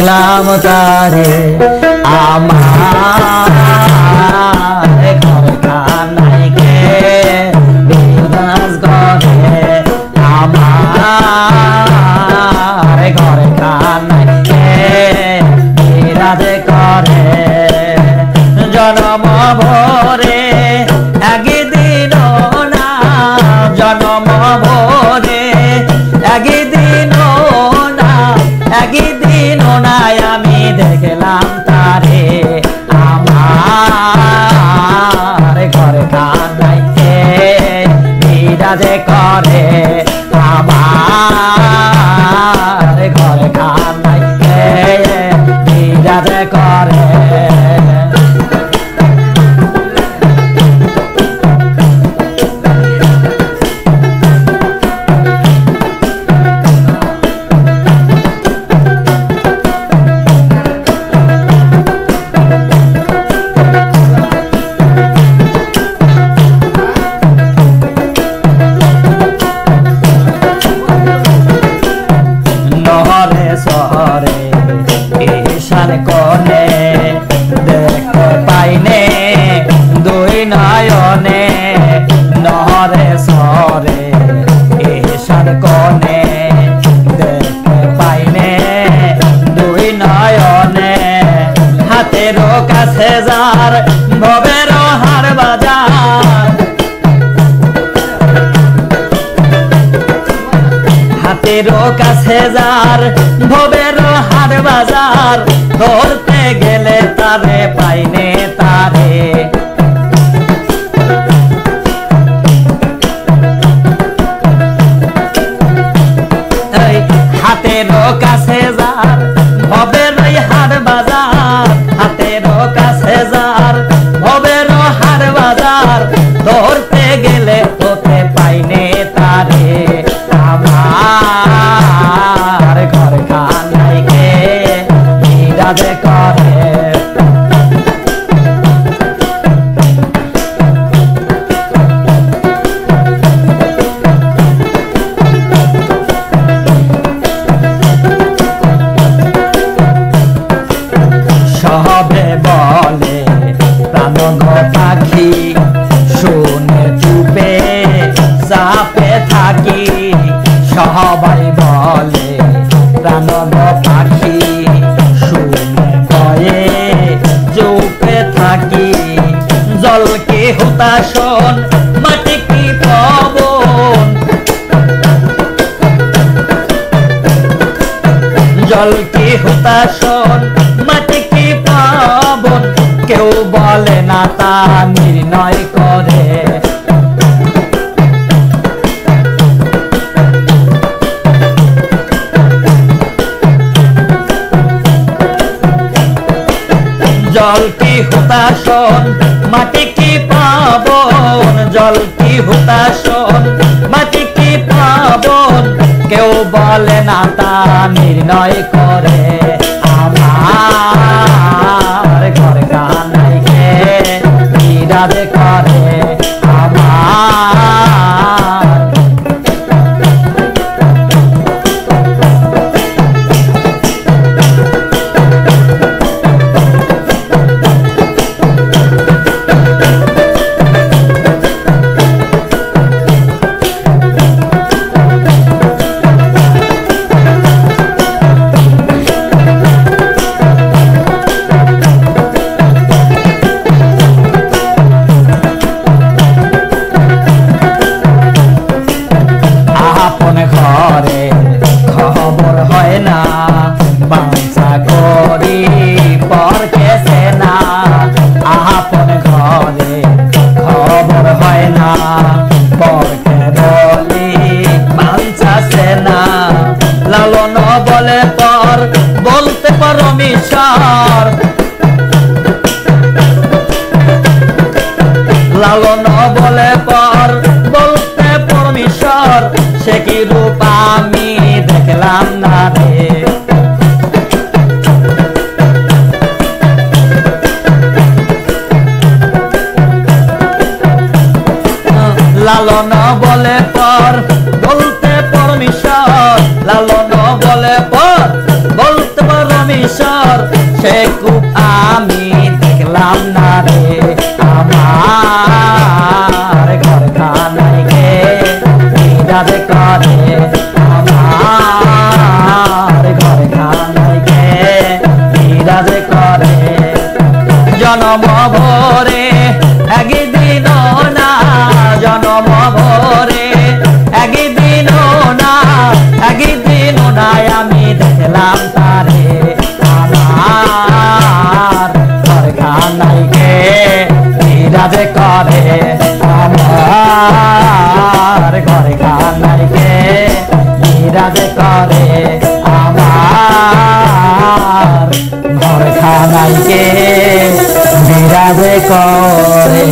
লাম তারে আমার ঘর কানাই কে বিনাশ করে আমার ঘর কানাই কে বিরাজ করে জনম ভরে একদিন না জনম ভরে একদিন না একদিন না আমি দেখলাম তারে আমার ঘর কানাই কে বিরাজ করে আমার ঘর কানাই কে বিরাজ করে কোনে দেখতে পাইনে দুই নয়নে নহরে সরে ঈশান কোনে দেখতে পাইনে দুই নয়নে হাতের কাছে যার ভবের হার বাজার হাতের কাছে যার ভবের হার বাজার ধরতে গেলে তারে পাইনে তারে হাতের কাছে যার ভবের হার বাজার হাতের কাছে যার ভবের হার বাজার ধরতে গেলে তোতে পাইনে তারে আমার ঘর কানাই কে বিরাজ করে সবে বলে প্রাণগ পাখি শুনে চুপে চাপে থাকি সবাই বলে প্রাণগ পাখি শুনে ভয়ে চুপে থাকি জল কি হুতাশন মাটি কি পবন জল কি হুতাশন মাটি কি পবন কেউ বলে না তা নির্ণয় করে জল কি হুতাশন মাটি কি পাবন জল কি হুতাশন মাটি কি পাবন কেউ বলে না তা নির্ণয় করে আমার ঘর কানাই কে বিরাজ করে আমার ঘরে খবর হয় না বাঞ্ছা করি পর কেসে না আপন ঘরে খবর হয় না পরকে বলি বাঞ্ছা সেনা লালন বলে পর বলতে পারো মিশর লালন বলে পর বলতে পরমেশ্বর সে কি রূপ আমি দেখলাম না রে লালন বলে পর বলতে পরমেশ্বর লালন বলে পর বলতে পরমেশ্বর সে কূপ আমি দেখলাম না রে আমার ঘরখানায় কে বিরাজ করে আমার ঘরখানায় কে বিরাজ করে জনম ভরে একদিন না জনম ভরে একদিন না একদিন না আমি দেখলাম তারে আমার ঘরখানায় কে বিরাজ করে আমার ঘরখানায় কে বিরাজ করে আমার ঘরখানায় কে বিরাজ করে।